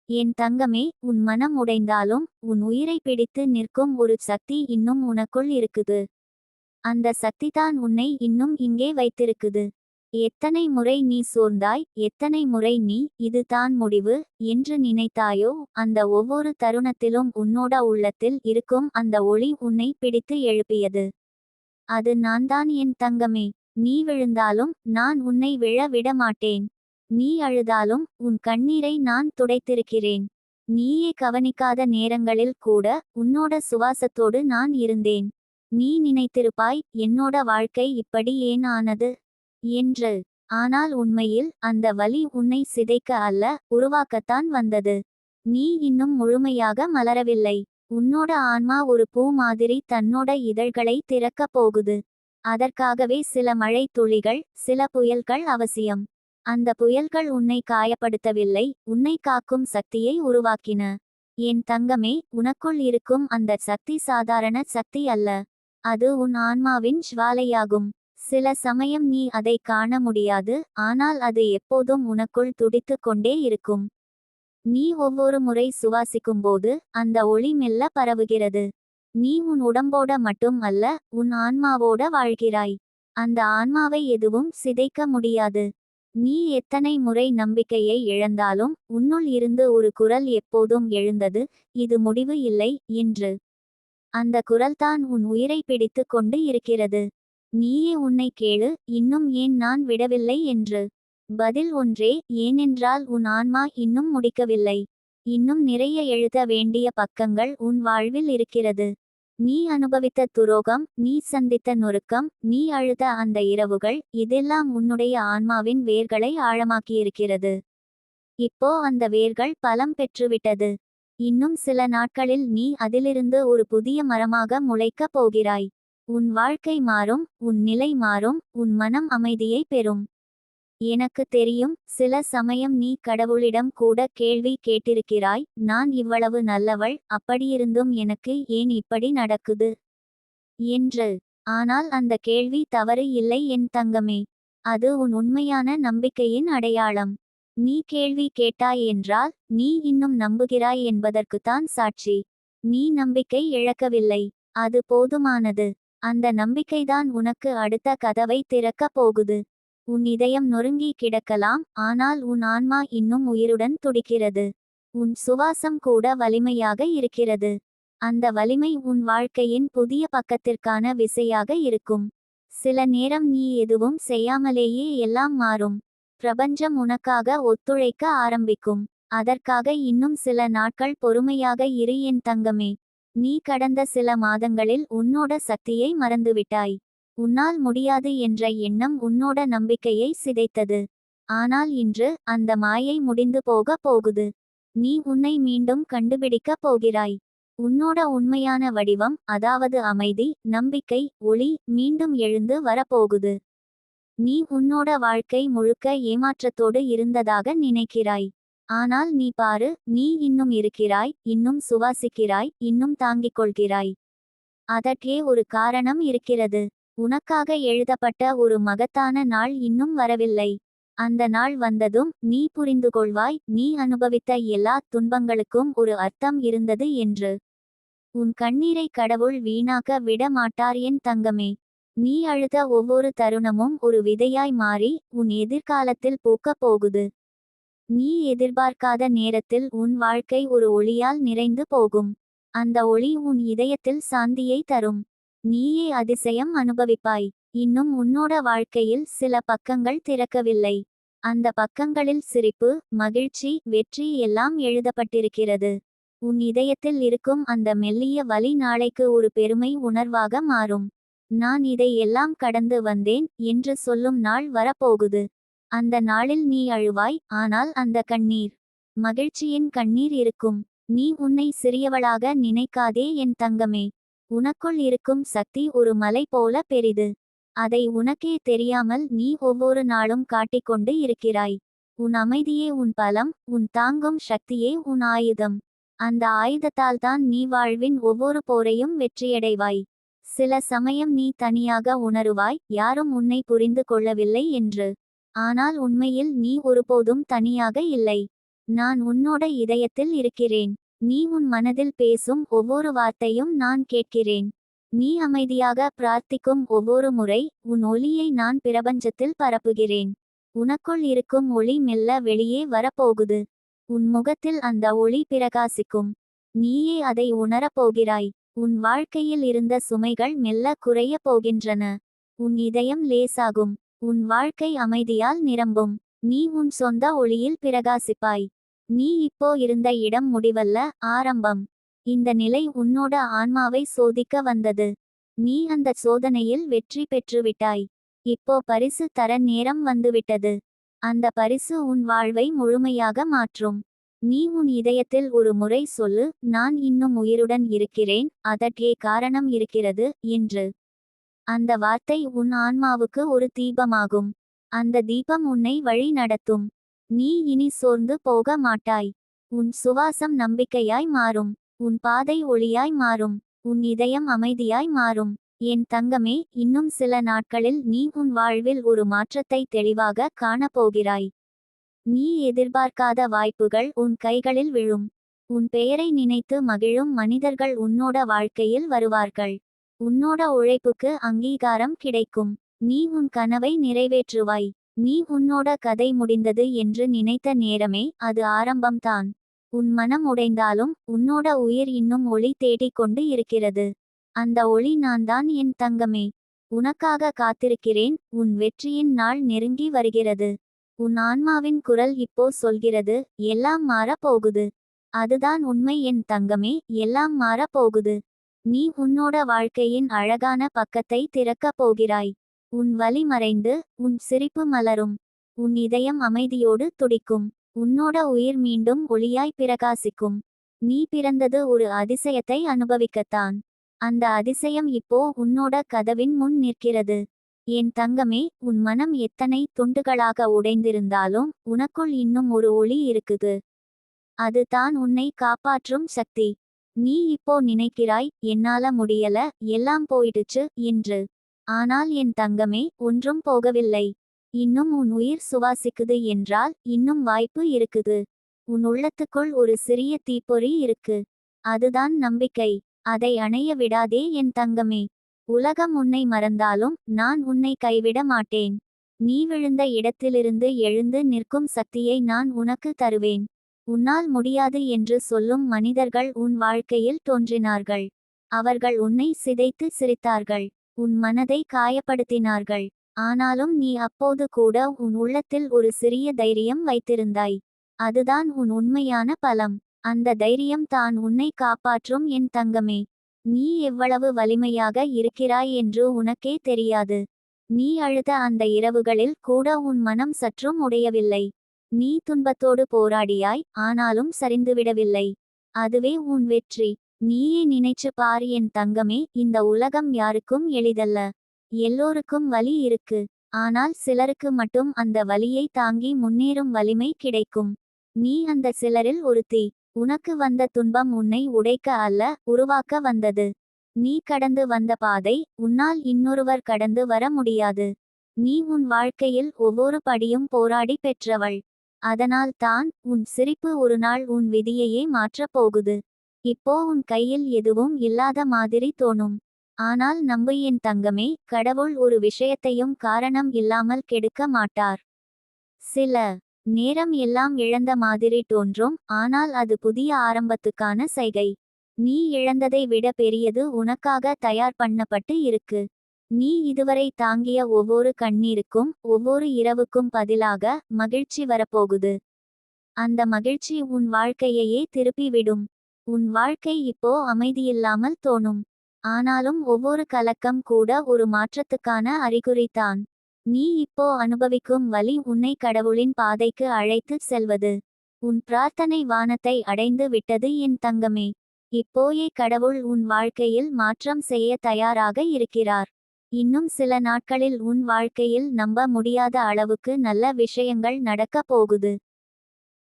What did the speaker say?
என் தங்கமே, உன் மனம் உடைந்தாலும் உன் உயிரை பிடித்து நிற்கும் ஒரு சக்தி இன்னும் உனக்குள் இருக்குது. அந்த சக்திதான் உன்னை இன்னும் இங்கே வைத்திருக்குது. எத்தனை முறை நீ சோர்ந்தாய், எத்தனை முறை நீ இது தான் முடிவு என்று நினைத்தாயோ, அந்த ஒவ்வொரு தருணத்திலும் உன்னோட உள்ளத்தில் இருக்கும் அந்த ஒளி உன்னை பிடித்து எழுப்பியது. அது நான்தான் என் தங்கமே. நீ விழுந்தாலும் நான் உன்னை விழ விட மாட்டேன். நீ அழுதாலும் உன் கண்ணீரை நான் துடைத்திருக்கிறேன். நீயே கவனிக்காத நேரங்களில் கூட உன்னோட சுவாசத்தோடு நான் இருந்தேன். நீ நினைத்திருப்பாய், என்னோட வாழ்க்கை இப்படி ஏன் ஆனது என்று. ஆனால் உண்மையில் அந்த வலி உன்னை சிதைக்க அல்ல, உருவாக்கத்தான் வந்தது. நீ இன்னும் முழுமையாக மலரவில்லை. உன்னோட ஆன்மா ஒரு பூ மாதிரி தன்னோட இதழ்களை திறக்கப் போகுது. அதற்காகவே சில மழை துளிகள், சில புயல்கள் அவசியம். அந்த புயல்கள் உன்னை காயப்படுத்தவில்லை, உன்னை காக்கும் சக்தியை உருவாக்கின. என் தங்கமே, உனக்குள் இருக்கும் அந்த சக்தி சாதாரண சக்தி அல்ல. அது உன் ஆன்மாவின் ஜுவாலையாகும். சில சமயம் நீ அதை காண முடியாது, ஆனால் அது எப்போதும் உனக்குள் துடித்து கொண்டே இருக்கும். நீ ஒவ்வொரு முறை சுவாசிக்கும்போது அந்த ஒளி மெல்ல பரவுகிறது. நீ உன் உடம்போட மட்டும் அல்ல, உன் ஆன்மாவோட வாழ்கிறாய். அந்த ஆன்மாவை எதுவும் சிதைக்க முடியாது. நீ எத்தனை முறை நம்பிக்கையை இழந்தாலும் உன்னுள் இருந்து ஒரு குரல் எப்போதும் எழுந்தது, இது முடிவு இல்லை என்று. அந்த குரல்தான் உன் உயிரை பிடித்து கொண்டு இருக்கிறது. நீயே உன்னை கேளு, இன்னும் ஏன் நான் விடவில்லை என்று. பதில் ஒன்றே, ஏனென்றால் உன் ஆன்மா இன்னும் முடிக்கவில்லை. இன்னும் நிறைய எழுத வேண்டிய பக்கங்கள் உன் வாழ்வில் இருக்கிறது. நீ அனுபவித்த துரோகம், நீ சந்தித்த நொறுக்கம், நீ அழுத அந்த இரவுகள், இதெல்லாம் உன்னுடைய ஆன்மாவின் வேர்களை ஆழமாக்கியிருக்கிறது. இப்போ அந்த வேர்கள் பலம் பெற்றுவிட்டது. இன்னும் சில நாட்களில் நீ அதிலிருந்து ஒரு புதிய மரமாக முளைக்கப் போகிறாய். உன் வாழ்க்கை மாறும், உன் நிலை மாறும், உன் மனம் அமைதியை பெறும். எனக்கு தெரியும், சில சமயம் நீ கடவுளிடம் கூட கேள்வி கேட்டிருக்கிறாய், நான் இவ்வளவு நல்லவள், அப்படியிருந்தும் எனக்கு ஏன் இப்படி நடக்குது என்று. ஆனால் அந்த கேள்வி தவறு இல்லை என் தங்கமே. அது உன் உண்மையான நம்பிக்கையின் அடையாளம். நீ கேள்வி கேட்டாய் என்றால் நீ இன்னும் நம்புகிறாய் என்பதற்குத்தான் சாட்சி. நீ நம்பிக்கை இழக்கவில்லை. அது போதுமானது. அந்த நம்பிக்கைதான் உனக்கு அடுத்த கதவை திறக்கப் போகுது. உன் இதயம் நொறுங்கி கிடக்கலாம், ஆனால் உன் ஆன்மா இன்னும் உயிருடன் துடிக்கிறது. உன் சுவாசம் கூட வலிமையாக இருக்கிறது. அந்த வலிமை உன் வாழ்க்கையின் புதிய பக்கத்திற்கான விசையாக இருக்கும். சில நேரம் நீ எதுவும் செய்யாமலேயே எல்லாம் மாறும். பிரபஞ்சம் உனக்காக ஒத்துழைக்க ஆரம்பிக்கும். அதற்காக இன்னும் சில நாட்கள் பொறுமையாக இரு என் தங்கமே. நீ கடந்த சில மாதங்களில் உன்னோட சக்தியை மறந்துவிட்டாய். உன்னால் முடியாது என்ற எண்ணம் உன்னோட நம்பிக்கையை சிதைத்தது. ஆனால் இன்று அந்த மாயை முடிந்து போகுது. நீ உன்னை மீண்டும் கண்டுபிடிக்கப் போகிறாய். உன்னோட உண்மையான வடிவம், அதாவது அமைதி, நம்பிக்கை, ஒளி மீண்டும் எழுந்து வரப்போகுது. நீ உன்னோட வாழ்க்கை முழுக்க ஏமாற்றத்தோடு இருந்ததாக நினைக்கிறாய். ஆனால் நீ பாரு, நீ இன்னும் இருக்கிறாய், இன்னும் சுவாசிக்கிறாய், இன்னும் தாங்கிக் கொள்கிறாய். அதற்கே ஒரு காரணம் இருக்கிறது. உனக்காக எழுதப்பட்ட ஒரு மகத்தான நாள் இன்னும் வரவில்லை. அந்த நாள் வந்ததும் நீ புரிந்து கொள்வாய், நீ அனுபவித்த எல்லா துன்பங்களுக்கும் ஒரு அர்த்தம் இருந்தது என்று. உன் கண்ணீரை கடவுள் வீணாக்க விட மாட்டார் என் தங்கமே. நீ அழுத ஒவ்வொரு தருணமும் ஒரு விதையாய் மாறி உன் எதிர்காலத்தில் பூக்கப் போகுது. நீ எதிர்பார்க்காத நேரத்தில் உன் வாழ்க்கை ஒரு ஒளியால் நிறைந்து போகும். அந்த ஒளி உன் இதயத்தில் சாந்தியை தரும். நீயே அதிசயம் அனுபவிப்பாய். இன்னும் உன்னோட வாழ்க்கையில் சில பக்கங்கள் திறக்கவில்லை. அந்த பக்கங்களில் சிரிப்பு, மகிழ்ச்சி, வெற்றி எல்லாம் எழுதப்பட்டிருக்கிறது. உன் இதயத்தில் இருக்கும் அந்த மெல்லிய வலி நாளைக்கு ஒரு பெருமை உணர்வாக மாறும். நான் இதை எல்லாம் கடந்து வந்தேன் என்று சொல்லும் நாள் வரப்போகுது. அந்த நாளில் நீ அழுவாய், ஆனால் அந்த கண்ணீர் மகிழ்ச்சியின் கண்ணீர் இருக்கும். நீ உன்னை சிறியவளாக நினைக்காதே என் தங்கமே. உனக்குள் இருக்கும் சக்தி ஒரு மலை போல பெரிது. அதை உனக்கே தெரியாமல் நீ ஒவ்வொரு நாளும் காட்டிக்கொண்டு இருக்கிறாய். உன் அமைதியே உன் பலம், உன் தாங்கும் சக்தியே உன் ஆயுதம். அந்த ஆயுதத்தால் தான் நீ வாழ்வின் ஒவ்வொரு போரையும் வெற்றியடைவாய். சில சமயம் நீ தனியாக உணருவாய், யாரும் உன்னை புரிந்து கொள்ளவில்லை என்று. ஆனால் உண்மையில் நீ ஒருபோதும் தனியாக இல்லை. நான் உன்னோட இதயத்தில் இருக்கிறேன். நீ உன் மனதில் பேசும் ஒவ்வொரு வார்த்தையும் நான் கேட்கிறேன். நீ அமைதியாக பிரார்த்திக்கும் ஒவ்வொரு முறை உன் ஒளியை நான் பிரபஞ்சத்தில் பரப்புகிறேன். உனக்குள் இருக்கும் ஒளி மெல்ல வெளியே வரப்போகுது. உன் முகத்தில் அந்த ஒளி பிரகாசிக்கும். நீயே அதை உணரப் போகிறாய். உன் வாழ்க்கையில் இருந்த சுமைகள் மெல்ல குறையப் போகின்றன. உன் இதயம் லேசாகும். உன் வாழ்க்கை அமைதியால் நிரம்பும். நீ உன் சொந்த ஒளியில் பிரகாசிப்பாய். நீ இப்போ இருந்த இடம் முடிவல்ல, ஆரம்பம். இந்த நிலை உன்னோட ஆன்மாவை சோதிக்க வந்தது. நீ அந்த சோதனையில் வெற்றி பெற்றுவிட்டாய். இப்போ பரிசு தர நேரம் வந்துவிட்டது. அந்த பரிசு உன் வாழ்வை முழுமையாக மாற்றும். நீ உன் இதயத்தில் ஒரு முறை சொல்லு, நான் இன்னும் உயிருடன் இருக்கிறேன், அதற்கே காரணம் இருக்கிறது என்று. அந்த வார்த்தை உன் ஆன்மாவுக்கு ஒரு தீபமாகும். அந்த தீபம் உன்னை வழி நடத்தும். நீ இனி சோர்ந்து போக மாட்டாய். உன் சுவாசம் நம்பிக்கையாய் மாறும். உன் பாதை ஒளியாய் மாறும். உன் இதயம் அமைதியாய் மாறும். என் தங்கமே, இன்னும் சில நாட்களில் நீ உன் வாழ்வில் ஒரு மாற்றத்தை தெளிவாக காணப்போகிறாய். நீ எதிர்பார்க்காத வாய்ப்புகள் உன் கைகளில் விழும். உன் பெயரை நினைத்து மகிழும் மனிதர்கள் உன்னோட வாழ்க்கையில் வருவார்கள். உன்னோட உழைப்புக்கு அங்கீகாரம் கிடைக்கும். நீ உன் கனவை நிறைவேற்றுவாய். நீ உன்னோட கதை முடிந்தது என்று நினைத்த நேரமே அது ஆரம்பம்தான். உன் மனம் உடைந்தாலும் உன்னோட உயிர் இன்னும் ஒளி தேடிக் கொண்டு இருக்கிறது. அந்த ஒளி நான்தான் என் தங்கமே. உனக்காக காத்திருக்கிறேன். உன் வெற்றியின் நாள் நெருங்கி வருகிறது. உன் ஆன்மாவின் குரல் இப்போ சொல்கிறது, எல்லாம் மாறப் போகுது. அதுதான் உண்மை என் தங்கமே, எல்லாம் மாறப் போகுது. நீ உன்னோட வாழ்க்கையின் அழகான பக்கத்தை திறக்கப் போகிறாய். உன் வலி மறைந்து உன் சிரிப்பு மலரும். உன் இதயம் அமைதியோடு துடிக்கும். உன்னோட உயிர் மீண்டும் ஒளியாய் பிரகாசிக்கும். நீ பிறந்தது ஒரு அதிசயத்தை அனுபவிக்கத்தான். அந்த அதிசயம் இப்போ உன்னோட கதவின் முன் நிற்கிறது. என் தங்கமே, உன் மனம் எத்தனை துண்டுகளாக உடைந்திருந்தாலும் உனக்குள் இன்னும் ஒரு ஒளி இருக்குது. அது தான் உன்னை காப்பாற்றும் சக்தி. நீ இப்போ நினைக்கிறாய், என்னால முடியல, எல்லாம் போயிடுச்சு என்று. ஆனால் என் தங்கமே, ஒன்றும் போகவில்லை. இன்னும் உன் உயிர் சுவாசிக்குது என்றால் இன்னும் வாய்ப்பு இருக்குது. உன் உள்ளத்துக்குள் ஒரு சிறிய தீப்பொறி இருக்கு. அதுதான் நம்பிக்கை. அதை அணைய விடாதே என் தங்கமே. உலகம் உன்னை மறந்தாலும் நான் உன்னை கைவிட மாட்டேன். நீ விழுந்த இடத்திலிருந்து எழுந்து நிற்கும் சக்தியை நான் உனக்கு தருவேன். உன்னால் முடியாது என்று சொல்லும் மனிதர்கள் உன் வாழ்க்கையில் தோன்றினார்கள். அவர்கள் உன்னை சிதைத்து சிரித்தார்கள். உன் மனதை காயப்படுத்தினார்கள். ஆனாலும் நீ அப்போது கூட உன் உள்ளத்தில் ஒரு சிறிய தைரியம் வைத்திருந்தாய். அதுதான் உன் உண்மையான பலம். அந்த தைரியம் தான் உன்னை காப்பாற்றும் என் தங்கமே. நீ எவ்வளவு வலிமையாக இருக்கிறாய் என்று உனக்கே தெரியாது. நீ அழுத அந்த இரவுகளில் கூட உன் மனம் சற்றும் உடையவில்லை. நீ துன்பத்தோடு போராடியாய், ஆனாலும் சரிந்துவிடவில்லை. அதுவே உன் வெற்றி. நீயே நினைச்சு பார் என் தங்கமே, இந்த உலகம் யாருக்கும் எளிதல்ல. எல்லோருக்கும் வலி இருக்கு. ஆனால் சிலருக்கு மட்டும் அந்த வலியை தாங்கி முன்னேறும் வலிமை கிடைக்கும். நீ அந்த சிலரில் ஒருத்தி. உனக்கு வந்த துன்பம் உன்னை உடைக்க அல்ல, உருவாக்க வந்தது. நீ கடந்து வந்த பாதை உன்னால் இன்னொருவர் கடந்து வர முடியாது. நீ உன் வாழ்க்கையில் ஒவ்வொரு படியும் போராடி பெற்றவள். அதனால் தான் உன் சிரிப்பு ஒரு நாள் உன் விதியையே மாற்றப் போகுது. இப்போ உன் கையில் எதுவும் இல்லாத மாதிரி தோணும். ஆனால் நம்பு என் தங்கமே, கடவுள் ஒரு விஷயத்தையும் காரணம் இல்லாமல் கெடுக்க மாட்டார். சில நேரம் எல்லாம் இழந்த மாதிரி தோன்றும், ஆனால் அது புதிய ஆரம்பத்துக்கான சைகை. நீ இழந்ததை விட பெரியது உனக்காக தயார் பண்ணப்பட்டு இருக்கு. நீ இதுவரை தாங்கிய ஒவ்வொரு கண்ணீருக்கும் ஒவ்வொரு இரவுக்கும் பதிலாக மகிழ்ச்சி வரப்போகுது. அந்த மகிழ்ச்சி உன் வாழ்க்கையையே திருப்பிவிடும். உன் வாழ்க்கை இப்போ அமைதியில்லாமல் தோணும். ஆனாலும் ஒவ்வொரு கலக்கம் கூட ஒரு மாற்றத்துக்கான அறிகுறிதான். நீ இப்போ அனுபவிக்கும் வலி உன்னை கடவுளின் பாதைக்கு அழைத்து செல்வது. உன் பிரார்த்தனை வானத்தை அடைந்து விட்டது என் தங்கமே. இப்போயே கடவுள் உன் வாழ்க்கையில் மாற்றம் செய்ய தயாராக இருக்கிறார். இன்னும் சில நாட்களில் உன் வாழ்க்கையில் நம்ப முடியாத அளவுக்கு நல்ல விஷயங்கள் நடக்கப் போகுது.